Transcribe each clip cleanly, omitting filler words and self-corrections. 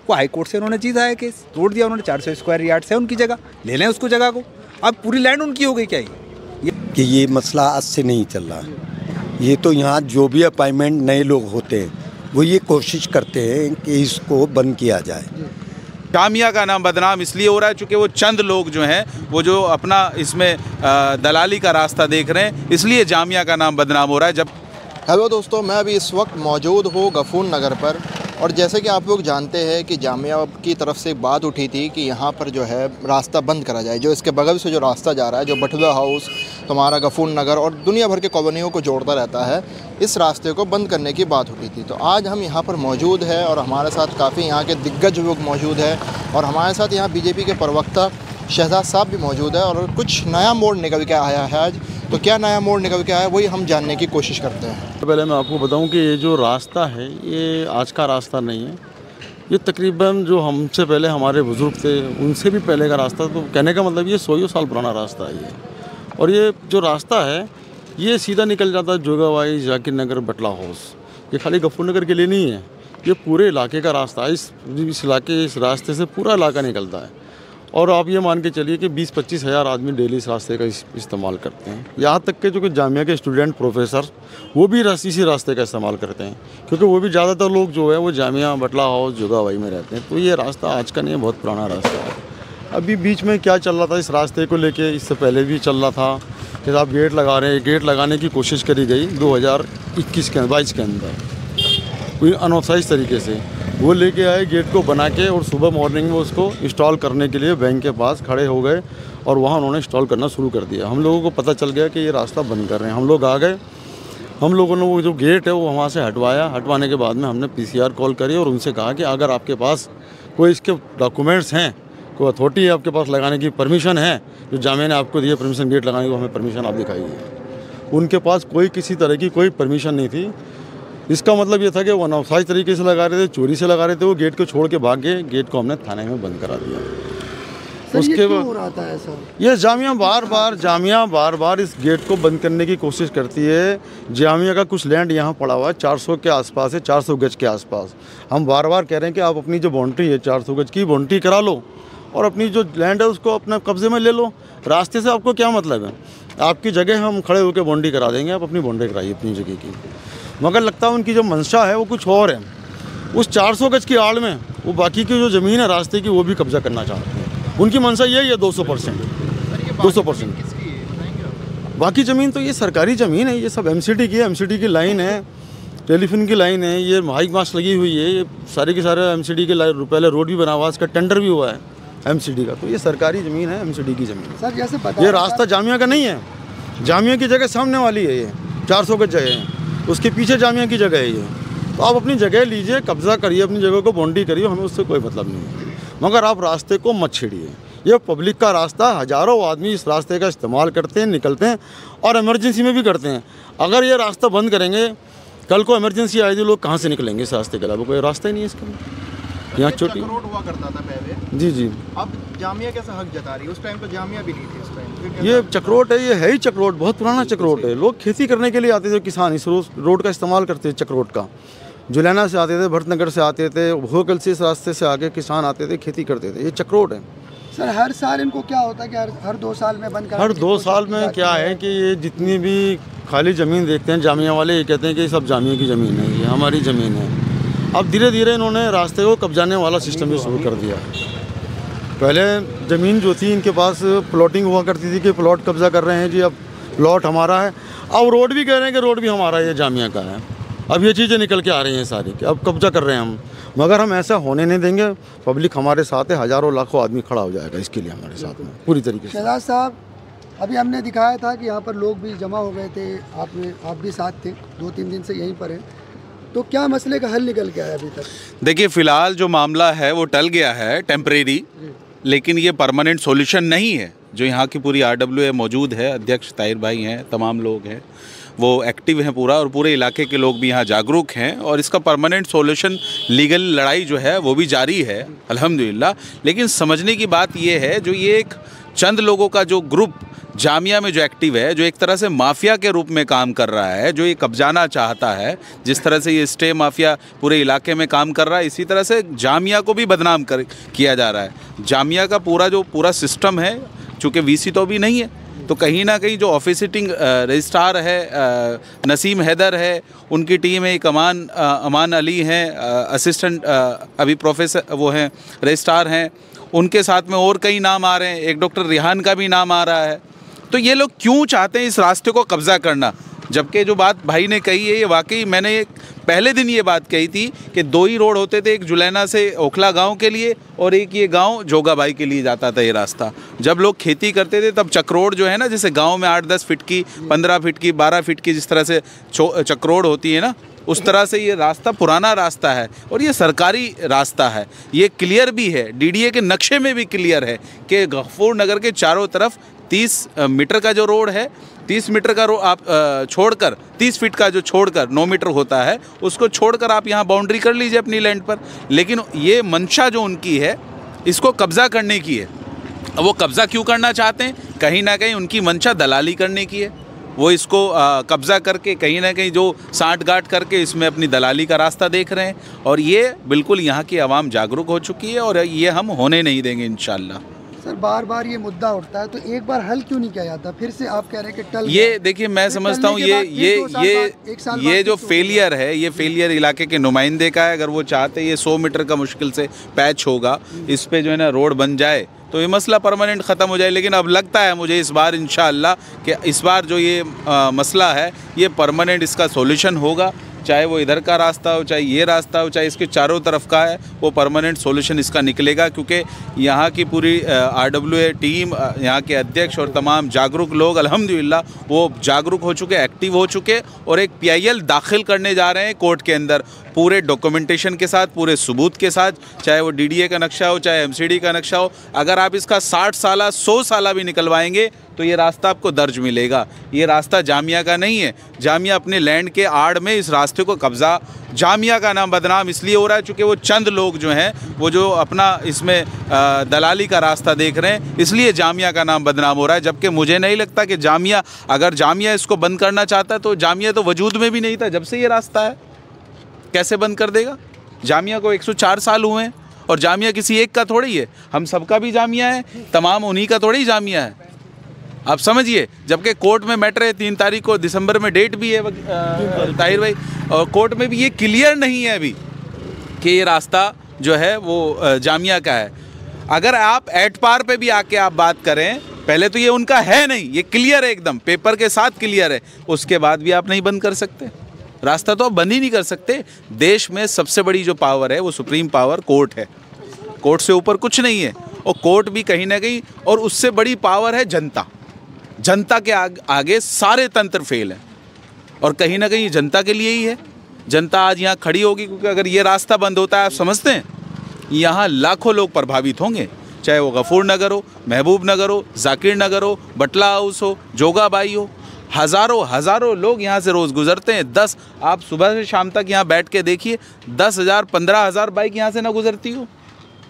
वो high court से उन्होंने जीता है केस, तोड़ दिया उन्होंने। 400 स्क्वायर यार्ड से उनकी जगह ले लें उसको जगह को। अब पूरी लैंड उनकी हो गई क्या कि ये मसला आज से नहीं चल रहा। ये तो यहाँ जो भी अपॉइंटमेंट नए लोग होते हैं वो ये कोशिश करते हैं कि इसको बंद किया जाए। जामिया का नाम बदनाम इसलिए हो रहा है चूँकि वो चंद लोग जो हैं वो जो अपना इसमें दलाली का रास्ता देख रहे हैं, इसलिए जामिया का नाम बदनाम हो रहा है। जब हेलो दोस्तों, मैं अभी इस वक्त मौजूद हूँ गफूर नगर पर, और जैसे कि आप लोग जानते हैं कि जामिया की तरफ से एक बात उठी थी कि यहाँ पर जो है रास्ता बंद करा जाए। जो इसके बगल से जो रास्ता जा रहा है, जो बटुआ हाउस, तुम्हारा गफूर नगर और दुनिया भर के कॉलोनियों को जोड़ता रहता है, इस रास्ते को बंद करने की बात उठी थी। तो आज हम यहाँ पर मौजूद है और हमारे साथ काफ़ी यहाँ के दिग्गज लोग मौजूद हैं, और हमारे साथ यहाँ बीजेपी के प्रवक्ता शहजाद साहब भी मौजूद है। और कुछ नया मोड़ निकल के आया है आज, तो क्या नया मोड़ निकल के आया वही हम जानने की कोशिश करते हैं। पहले मैं आपको बताऊं कि ये जो रास्ता है ये आज का रास्ता नहीं है। ये तकरीबन जो हमसे पहले हमारे बुज़ुर्ग थे उनसे भी पहले का रास्ता। तो कहने का मतलब ये 100 साल पुराना रास्ता है ये। और ये जो रास्ता है ये सीधा निकल जाता है जोगाबाई, जाकिर नगर, बटला हाउस। ये खाली गफूर नगर के लिए नहीं है, ये पूरे इलाके का रास्ता है। इस इलाके, इस रास्ते से पूरा इलाका निकलता है। और आप ये मान के चलिए कि 20-25 हज़ार आदमी डेली इस रास्ते का इस्तेमाल करते हैं। यहाँ तक के जो कि जामिया के स्टूडेंट, प्रोफेसर, वो भी इसी रास्ते का इस्तेमाल करते हैं, क्योंकि वो भी ज़्यादातर लोग जो है वो जामिया, बटला हाउस, जोगाबाई में रहते हैं। तो ये रास्ता आज का नहीं है, बहुत पुराना रास्ता है। अभी बीच में क्या चल रहा था इस रास्ते को लेके, इससे पहले भी चल रहा था कि आप गेट लगा रहे हैं। गेट लगाने की कोशिश करी गई 2021 के अंदर, कोई अनऑथराइज तरीके से वो लेके आए गेट को बना के, और सुबह मॉर्निंग में उसको इंस्टॉल करने के लिए बैंक के पास खड़े हो गए और वहाँ उन्होंने इंस्टॉल करना शुरू कर दिया। हम लोगों को पता चल गया कि ये रास्ता बंद कर रहे हैं। हम लोग आ गए, हम लोगों ने वो जो गेट है वो वहाँ से हटवाया। हटवाने के बाद में हमने PCR कॉल करी और उनसे कहा कि अगर आपके पास कोई इसके डॉक्यूमेंट्स हैं, कोई अथॉरिटी है आपके पास लगाने की, परमिशन है, जो जामिया ने आपको दिया परमिशन गेट लगाने को, हमें परमिशन आप दिखाइए। उनके पास कोई किसी तरह की कोई परमिशन नहीं थी। इसका मतलब ये था कि वो अनऑथराइज तरीके से लगा रहे थे, चोरी से लगा रहे थे। वो गेट को छोड़ के भाग गए। गेट को हमने थाने में बंद करा दिया। उसके बाद ये जामिया बार बार इस गेट को बंद करने की कोशिश करती है। जामिया का कुछ लैंड यहाँ पड़ा हुआ है, 400 के आसपास है, 400 गज के आसपास। हम बार बार कह रहे हैं कि आप अपनी जो बाउंड्री है 400 गज की बाउंड्री करा लो और अपनी जो लैंड है उसको अपने कब्जे में ले लो। रास्ते से आपको क्या मतलब है? आपकी जगह हम खड़े होकर बाउंड्री करा देंगे, आप अपनी बाउंड्री कराइए अपनी जगह की। मगर लगता है उनकी जो मंशा है वो कुछ और है। उस 400 गज की आड़ में वो बाकी की जो ज़मीन है रास्ते की वो भी कब्जा करना चाहते हैं। उनकी मंशा यही है 200%। बाकी ज़मीन तो ये सरकारी ज़मीन है, ये सब MCD की है। MCD की लाइन है, टेलीफोन की लाइन है, ये हाई मास्ट लगी हुई है, ये सारे के सारे MCD के पहले रोड भी बना हुआ, इसका टेंडर भी हुआ है MCD का। तो ये सरकारी ज़मीन है, MCD की ज़मीन सर। जैसे ये रास्ता जामिया का नहीं है। जामिया की जगह सामने वाली है, ये 400 गज जगह है, उसके पीछे जामिया की जगह है ये। तो आप अपनी जगह लीजिए, कब्जा करिए, अपनी जगह को बाउंड्री करिए, हमें उससे कोई मतलब नहीं है। मगर आप रास्ते को मत छेड़िए। ये पब्लिक का रास्ता, हज़ारों आदमी इस रास्ते का इस्तेमाल करते हैं, निकलते हैं और इमरजेंसी में भी करते हैं। अगर ये रास्ता बंद करेंगे, कल को इमरजेंसी आए तो लोग कहाँ से निकलेंगे इस रास्ते के अलावा? कोई रास्ता ही नहीं है इसका। यहाँ छोटी रोड हुआ करता था पहले। जी। अब जामिया कैसा हक जता रही है? उस टाइम तो जामिया भी नहीं थी उस टाइम। ये चक्रोट है, ये है ही चक्रोट, बहुत पुराना चक्रोट है। लोग खेती करने के लिए आते थे, किसान इस रोड का इस्तेमाल करते थे चक्रोट का। जुलैना से आते थे, भरतनगर से आते थे, भोकल से इस रास्ते से आगे किसान आते थे, खेती करते थे। ये चक्रोट है। सर हर साल इनको क्या होता है कि हर 2 साल में बंद हर 2 साल में क्या है कि ये जितनी भी खाली ज़मीन देखते हैं जामिया वाले, ये कहते हैं कि सब जामिया की ज़मीन है, ये हमारी ज़मीन है। अब धीरे धीरे इन्होंने रास्ते को कब्जाने वाला सिस्टम भी शुरू कर दिया। पहले ज़मीन जो थी इनके पास प्लॉटिंग हुआ करती थी कि प्लॉट कब्जा कर रहे हैं जी, अब प्लॉट हमारा है। अब रोड भी कह रहे हैं कि रोड भी हमारा है, ये जामिया का है। अब ये चीज़ें निकल के आ रही हैं सारी कि अब कब्जा कर रहे हैं हम। मगर हम ऐसा होने नहीं देंगे। पब्लिक हमारे साथ है, हज़ारों लाखों आदमी खड़ा हो जाएगा इसके लिए हमारे साथ में पूरी तरीके से। शहजाद साहब, अभी हमने दिखाया था कि यहाँ पर लोग भी जमा हो गए थे, आप भी साथ थे, 2-3 दिन से यहीं पर हैं। तो क्या मसले का हल निकल के आया अभी तक? देखिए, फ़िलहाल जो मामला है वो टल गया है टेम्परेरी, लेकिन ये परमानेंट सॉल्यूशन नहीं है। जो यहाँ की पूरी RWA मौजूद है, अध्यक्ष ताहिर भाई हैं, तमाम लोग हैं, वो एक्टिव हैं पूरा, और पूरे इलाके के लोग भी यहाँ जागरूक हैं। और इसका परमानेंट सॉल्यूशन, लीगल लड़ाई जो है वो भी जारी है अल्हम्दुलिल्लाह। लेकिन समझने की बात ये है, जो ये एक चंद लोगों का जो ग्रुप जामिया में जो एक्टिव है, जो एक तरह से माफिया के रूप में काम कर रहा है, जो ये कब्जाना चाहता है, जिस तरह से ये स्टे माफिया पूरे इलाके में काम कर रहा है, इसी तरह से जामिया को भी बदनाम किया जा रहा है। जामिया का पूरा सिस्टम है, चूँकि वीसी तो अभी नहीं है, तो कहीं ना कहीं जो ऑफिसिटिंग रजिस्ट्रार है नसीम हैदर है, उनकी टीम है, एक अमान अली हैं असिस्टेंट अभी प्रोफेसर वो हैं रजिस्ट्रार हैं, उनके साथ में और कई नाम आ रहे हैं, एक डॉक्टर रिहान का भी नाम आ रहा है। तो ये लोग क्यों चाहते हैं इस रास्ते को कब्ज़ा करना? जबकि जो बात भाई ने कही है ये वाकई, मैंने पहले दिन ये बात कही थी कि 2 ही रोड होते थे, एक जुलैना से ओखला गांव के लिए और एक ये गांव जोगाबाई के लिए जाता था ये रास्ता। जब लोग खेती करते थे तब चक्रोड जो है ना, जैसे गांव में 8-10 फीट की, 15 फीट की, 12 फीट की जिस तरह से चक्रोड होती है ना, उस तरह से ये रास्ता पुराना रास्ता है और ये सरकारी रास्ता है। ये क्लियर भी है, डीडीए के नक्शे में भी क्लियर है कि गफूर नगर के चारों तरफ 30 मीटर का जो रोड है, 30 मीटर का आप छोड़कर 30 फीट का जो छोड़कर 9 मीटर होता है, उसको छोड़कर आप यहाँ बाउंड्री कर लीजिए अपनी लैंड पर। लेकिन ये मंशा जो उनकी है, इसको कब्ज़ा करने की है। अब वो कब्ज़ा क्यों करना चाहते हैं? कहीं ना कहीं उनकी मंशा दलाली करने की है। वो इसको कब्ज़ा करके कहीं ना कहीं जो सांठ-गांठ करके इसमें अपनी दलाली का रास्ता देख रहे हैं, और ये बिल्कुल यहाँ की आवाम जागरूक हो चुकी है और ये हम होने नहीं देंगे इंशाल्लाह। सर बार बार ये मुद्दा उठता है, तो एक बार हल क्यों नहीं किया जाता? फिर से आप कह रहे हैं कि टल ये देखिए, मैं समझता हूँ ये जो फेलियर है, ये फेलियर इलाके के नुमाइंदे का है। अगर वो चाहते ये 100 मीटर का मुश्किल से पैच होगा, इस पे जो है ना रोड बन जाए तो ये मसला परमानेंट ख़त्म हो जाए। लेकिन अब लगता है मुझे इस बार इंशाअल्लाह कि इस बार जो ये मसला है ये परमानेंट इसका सॉल्यूशन होगा। चाहे वो इधर का रास्ता हो, चाहे ये रास्ता हो, चाहे इसके चारों तरफ का है, वो परमानेंट सॉल्यूशन इसका निकलेगा। क्योंकि यहाँ की पूरी RWA टीम, यहाँ के अध्यक्ष और तमाम जागरूक लोग अल्हम्दुलिल्लाह वो जागरूक हो चुके, एक्टिव हो चुके और एक PIL दाखिल करने जा रहे हैं कोर्ट के अंदर पूरे डॉक्यूमेंटेशन के साथ, पूरे सबूत के साथ। चाहे वो DDA का नक्शा हो, चाहे MCD का नक्शा हो, अगर आप इसका 60 साला 100 साला भी निकलवाएंगे तो ये रास्ता आपको दर्ज मिलेगा। ये रास्ता जामिया का नहीं है। जामिया अपने लैंड के आड़ में इस रास्ते को कब्ज़ा, जामिया का नाम बदनाम इसलिए हो रहा है चूँकि वो चंद लोग जो हैं वो जो अपना इसमें दलाली का रास्ता देख रहे हैं, इसलिए जामिया का नाम बदनाम हो रहा है। जबकि मुझे नहीं लगता कि जामिया, अगर जामिया इसको बंद करना चाहता तो जामिया तो वजूद में भी नहीं था जब से ये रास्ता है, कैसे बंद कर देगा? जामिया को 104 साल हुए हैं और जामिया किसी एक का थोड़ी है, हम सबका भी जामिया है, तमाम उन्हीं का थोड़ी जामिया है। आप समझिए, जबकि कोर्ट में मैटर है 3 तारीख को, दिसंबर में डेट भी है ताहिर भाई, और कोर्ट में भी ये क्लियर नहीं है अभी कि ये रास्ता जो है वो जामिया का है। अगर आप एट पार पे भी आके आप बात करें, पहले तो ये उनका है नहीं, ये क्लियर है एकदम, पेपर के साथ क्लियर है, उसके बाद भी आप नहीं बंद कर सकते रास्ता, तो आप बंद ही नहीं कर सकते। देश में सबसे बड़ी जो पावर है वो सुप्रीम पावर कोर्ट है, कोर्ट से ऊपर कुछ नहीं है, और कोर्ट भी कहीं ना कहीं, और उससे बड़ी पावर है जनता। जनता के आगे सारे तंत्र फेल हैं और कहीं ना कहीं जनता के लिए ही है। जनता आज यहाँ खड़ी होगी क्योंकि अगर ये रास्ता बंद होता है, आप समझते हैं यहाँ लाखों लोग प्रभावित होंगे, चाहे वो गफूर नगर हो, महबूब नगर हो, जाकिर नगर हो, बटला हाउस हो, जोगाबाई हो, हज़ारों लोग यहाँ से रोज़ गुजरते हैं। 10 आप सुबह से शाम तक यहाँ बैठ के देखिए, 10,000 15,000 बाइक यहाँ से ना गुजरती हो,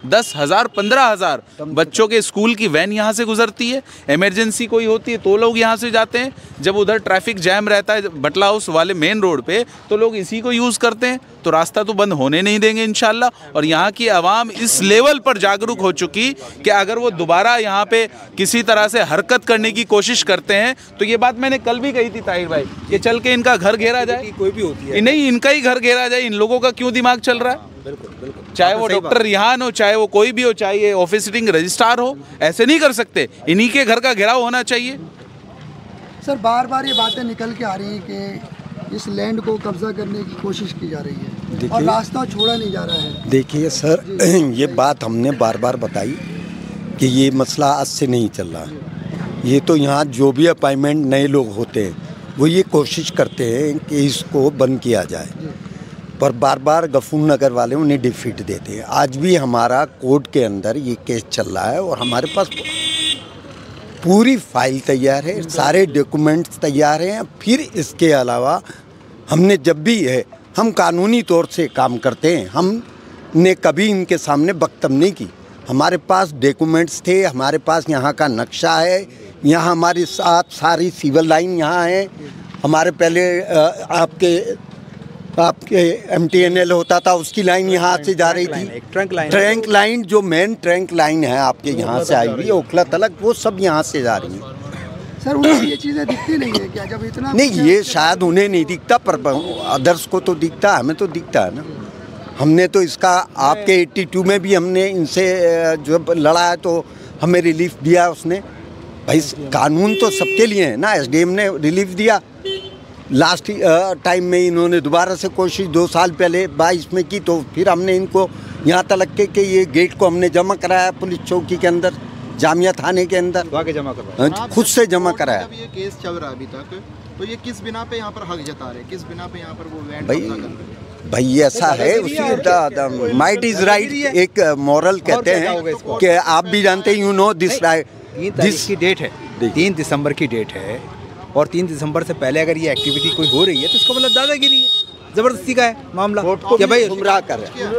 10,000 15,000 बच्चों के स्कूल की वैन यहाँ से गुजरती है। इमरजेंसी कोई होती है तो लोग यहाँ से जाते हैं, जब उधर ट्रैफिक जैम रहता है बटला हाउस वाले मेन रोड पे तो लोग इसी को यूज़ करते हैं। तो रास्ता तो बंद होने नहीं देंगे इंशाल्लाह। और यहाँ की आवाम इस लेवल पर जागरूक हो चुकी कि अगर वो दोबारा यहाँ पे किसी तरह से हरकत करने की कोशिश करते हैं तो ये बात मैंने कल भी कही थी ताहिर भाई, कि चल के इनका घर घेरा जाए, कोई भी होती है नहीं, इनका ही घर घेरा जाए। इन लोगों का क्यों दिमाग चल रहा है? बिल्कुल, चाहे वो डॉक्टर रिहान हो, चाहे वो कोई भी हो, चाहे ये ऑफिसिटिंग रजिस्ट्रार हो, ऐसे नहीं कर सकते। इन्हीं के घर का घेराव होना चाहिए। सर बार बार ये बातें निकल के आ रही हैं कि इस लैंड को कब्जा करने की कोशिश की जा रही है और रास्ता छोड़ा नहीं जा रहा है। देखिए सर, ये बात हमने बार बार बताई कि ये मसला आज से नहीं चल रहा। ये तो यहाँ जो भी अपॉइंटमेंट नए लोग होते हैं वो ये कोशिश करते हैं कि इसको बंद किया जाए, पर बार बार गफूर नगर वाले उन्हें डिफीट देते हैं। आज भी हमारा कोर्ट के अंदर ये केस चल रहा है और हमारे पास पूरी फाइल तैयार है, सारे डॉक्यूमेंट्स तैयार हैं। फिर इसके अलावा हमने जब भी है, हम कानूनी तौर से काम करते हैं, हमने कभी इनके सामने बकतम नहीं की। हमारे पास डॉक्यूमेंट्स थे, हमारे पास यहाँ का नक्शा है, यहाँ हमारे साथ सारी सिविल लाइन यहाँ है। हमारे पहले आपके MTNL होता था, उसकी लाइन यहाँ से जा रही थी। ट्रंक लाइन जो मेन ट्रंक लाइन है आपके यहाँ से आई हुई ओखला तलक, वो सब यहाँ से जा रही है। सर उन्हें ये चीज़ें दिखती नहीं है क्या जब इतना? नहीं, ये शायद उन्हें नहीं दिखता, पर अदर्स को तो दिखता है, हमें तो दिखता है ना। हमने तो इसका आपके 82 में भी हमने इनसे जो लड़ा है तो हमें रिलीफ दिया उसने। भाई कानून तो सबके लिए है ना। SDM ने रिलीफ दिया लास्ट टाइम में, इन्होंने दोबारा से कोशिश 2 साल पहले 22 में की, तो फिर हमने इनको यहाँ तलक के ये गेट को हमने जमा कराया पुलिस चौकी के अंदर, जामिया थाने के अंदर जमा करवाया, खुद से जमा कराया। ये केस चल रहा है अभी तक, तो ये किस बिना पे यहाँ पर हक जता रहे, किस बिना पे यहाँ पर वो लैंड कब्जा कर रहे हैं? भाई ऐसा है, उसी माइट इज राइट, एक मॉरल कहते हैं कि आप भी जानते हैं, यू नो दिस राइट। 3 की डेट है, 3 दिसंबर की डेट है, और 3 दिसंबर से पहले अगर ये एक्टिविटी कोई हो रही है तो इसका मतलब दादागिरी है, ज़बरदस्ती का है मामला। क्या भाई गुमराह कर रहे हैं?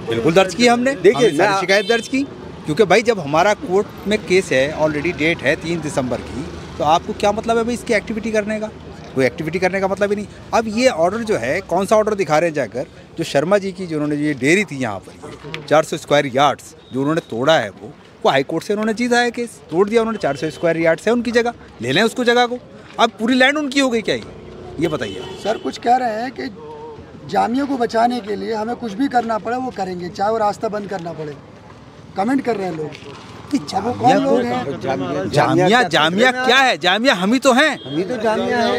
बिल्कुल दर्ज की हमने, देखिए सारी शिकायत दर्ज की, क्योंकि भाई जब हमारा कोर्ट में केस है, ऑलरेडी डेट है 3 दिसंबर की, तो आपको क्या मतलब है भाई इसकी एक्टिविटी करने का? कोई एक्टिविटी करने का मतलब ही नहीं। अब ये ऑर्डर जो है, कौन सा ऑर्डर दिखा रहे हैं जाकर, जो शर्मा जी की जो उन्होंने ये डेयरी थी यहाँ पर 400 स्क्वायर यार्ड्स जो उन्होंने तोड़ा है, वो हाई कोर्ट से उन्होंने जीता है केस, तोड़ दिया उन्होंने। 400 स्क्वायर यार्ड्स है उनकी जगह, ले लें उसको जगह को। अब पूरी लैंड उनकी हो गई क्या ये बताइए? सर कुछ कह रहे हैं कि जामिया को बचाने के लिए हमें कुछ भी करना पड़े वो करेंगे, चाहे वो रास्ता बंद करना पड़े। कमेंट कर रहे हैं लोग। जामिया क्या है? जामिया हम ही तो हैं,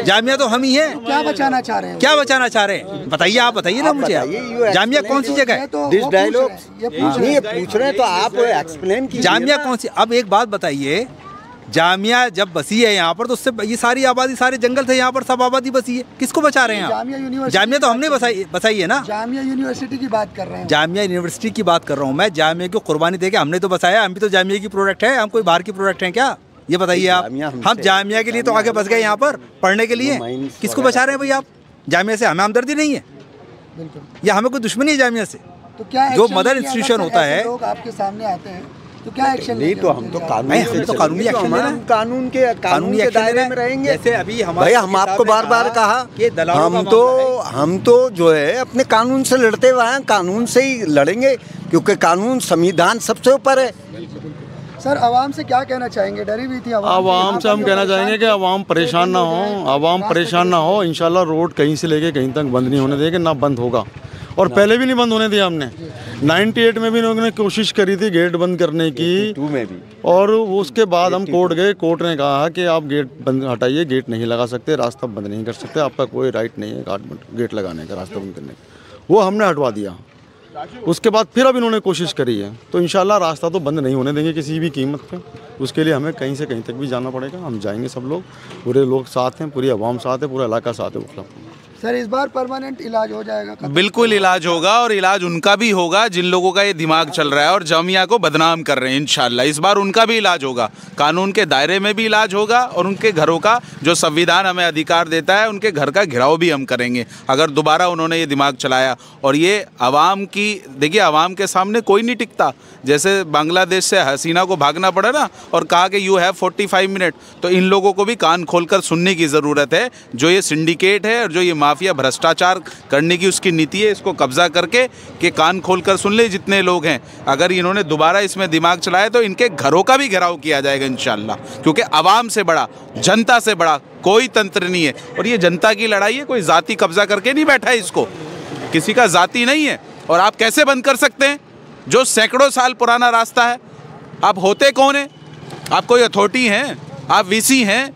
जामिया तो हम ही हैं। क्या बचाना चाह रहे हैं? क्या बचाना चाह रहे हैं बताइए, आप बताइए ना मुझे। जामिया कौन सी जगह है? दिस डायलॉग ये पूछ रहे हैं तो आप एक्सप्लेन कीजिए। जामिया कौन सी? अब एक बात बताइए, जामिया जब बसी है यहाँ पर तो उससे ये सारी आबादी, सारे जंगल थे यहाँ पर, सब आबादी बसी है। किसको बचा रहे हैं आप? जामिया तो हमने बसाई है ना। जामिया यूनिवर्सिटी की बात कर रहे हैं। जामिया यूनिवर्सिटी की बात कर रहा हूँ मैं। जामिया को कुर्बानी देके हमने तो बसाया, हम भी तो जामिया की प्रोडक्ट है, हम कोई बाहर की प्रोडक्ट हैं क्या? ये बताइए आप। हम जामिया के लिए तो आगे बस गए यहाँ पर पढ़ने के लिए। किसको बचा रहे हैं भाई आप? जामिया से हमें हमदर्दी नहीं है या हमें कोई दुश्मनी है जामिया से? तो क्या जो मदर इंस्टीट्यूशन होता है, लोग आपके सामने आते हैं तो क्या एक्शन? नहीं तो हम तो कानूनी एक्शन ले रहे हैं, कानूनी दायरे में रहेंगे। जैसे अभी भाई हम आपको बार बार कहा कि हम तो जो है अपने कानून से लड़ते हुए हैं, कानून से ही लड़ेंगे, क्योंकि कानून संविधान सबसे ऊपर है। सर आवाम से क्या कहना चाहेंगे? डरी हुई थी आवाम से हम कहना चाहेंगे कि आवाम परेशान ना हो, आवाम परेशान ना हो। इंशाल्लाह रोड कहीं से लेके कहीं तक बंद नहीं होने देंगे, ना बंद होगा, और पहले भी नहीं बंद होने दिया हमने। 98 में भी लोगों ने कोशिश करी थी गेट बंद करने की, 2 में भी, और उसके बाद हम कोर्ट गए, कोर्ट ने कहा कि आप गेट बंद हटाइए, गेट नहीं लगा सकते, रास्ता बंद नहीं कर सकते, आपका कोई राइट नहीं है गेट लगाने का, रास्ता बंद करने का। वो हमने हटवा दिया। उसके बाद फिर अब इन्होंने कोशिश करी है, तो इंशाल्लाह रास्ता तो बंद नहीं होने देंगे किसी भी कीमत पे। उसके लिए हमें कहीं से कहीं तक भी जाना पड़ेगा, हम जाएंगे, सब लोग, पूरे लोग साथ हैं, पूरी आवाम साथ है, पूरा इलाका साथ है। सर इस बार परमानेंट इलाज हो जाएगा? बिल्कुल इलाज होगा, और इलाज उनका भी होगा जिन लोगों का ये दिमाग चल रहा है और जामिया को बदनाम कर रहे हैं। इंशाल्लाह इस बार उनका भी इलाज होगा, कानून के दायरे में भी इलाज होगा, और उनके घरों का जो संविधान हमें अधिकार देता है, उनके घर का घेराव भी हम करेंगे अगर दोबारा उन्होंने ये दिमाग चलाया। और ये आवाम की, देखिए आवाम के सामने कोई नहीं टिकता। जैसे बांग्लादेश से हसीना को भागना पड़ा ना, और कहा कि यू हैव 45 मिनट, तो इन लोगों को भी कान खोलकर सुनने की ज़रूरत है। जो ये सिंडिकेट है और जो ये माफिया भ्रष्टाचार करने की उसकी नीति है, इसको कब्जा करके कि कान खोलकर सुन ले जितने लोग हैं। अगर इन्होंने दोबारा इसमें दिमाग चलाया तो इनके घरों का भी घेराव किया जाएगा इंशाल्लाह, क्योंकि आवाम से बड़ा, जनता से बड़ा कोई तंत्र नहीं है। और ये जनता की लड़ाई है, कोई जाति कब्जा करके नहीं बैठा है, इसको किसी का जाति नहीं है। और आप कैसे बंद कर सकते हैं जो सैकड़ों साल पुराना रास्ता है? आप होते कौन हैं? आप कोई अथॉरिटी हैं? आप वीसी हैं?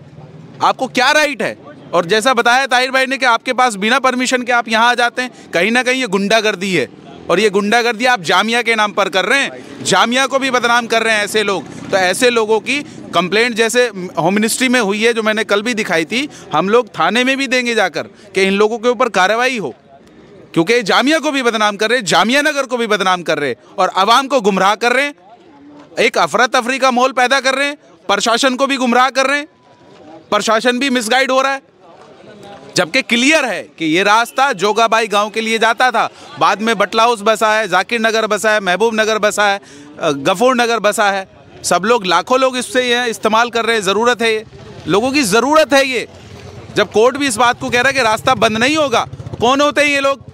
आपको क्या राइट है? और जैसा बताया ताहिर भाई ने कि आपके पास बिना परमिशन के आप यहाँ आ जाते हैं, कहीं ना कहीं ये गुंडागर्दी है। और ये गुंडागर्दी आप जामिया के नाम पर कर रहे हैं, जामिया को भी बदनाम कर रहे हैं ऐसे लोग। तो ऐसे लोगों की कंप्लेंट जैसे होम मिनिस्ट्री में हुई है, जो मैंने कल भी दिखाई थी, हम लोग थाने में भी देंगे जाकर कि इन लोगों के ऊपर कार्रवाई हो, क्योंकि जामिया को भी बदनाम कर रहे हैं, जामिया नगर को भी बदनाम कर रहे हैं, और आवाम को गुमराह कर रहे हैं, एक अफरा तफरी का माहौल पैदा कर रहे हैं, प्रशासन को भी गुमराह कर रहे हैं, प्रशासन भी मिसगाइड हो रहा है। जबकि क्लियर है कि ये रास्ता जोगाबाई गांव के लिए जाता था, बाद में बटला हाउस बसा है, जाकिर नगर बसा है, महबूब नगर बसा है, गफूर नगर बसा है, सब लोग, लाखों लोग इससे ये इस्तेमाल कर रहे हैं, ज़रूरत है, ये लोगों की ज़रूरत है ये। जब कोर्ट भी इस बात को कह रहा है कि रास्ता बंद नहीं होगा, कौन होते हैं ये लोग?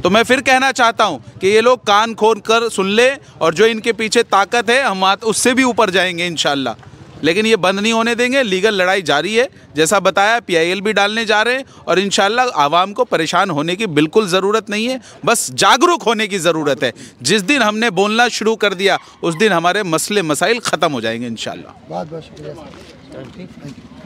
तो मैं फिर कहना चाहता हूँ कि ये लोग कान खोल कर सुन ले, और जो इनके पीछे ताकत है हम उससे भी ऊपर जाएंगे इंशाल्लाह। लेकिन ये बंद नहीं होने देंगे, लीगल लड़ाई जारी है। जैसा बताया PIL भी डालने जा रहे हैं, और इंशाल्लाह आवाम को परेशान होने की बिल्कुल ज़रूरत नहीं है, बस जागरूक होने की ज़रूरत है। जिस दिन हमने बोलना शुरू कर दिया उस दिन हमारे मसले मसाइल ख़त्म हो जाएंगे इंशाल्लाह। बहुत बहुत शुक्रिया।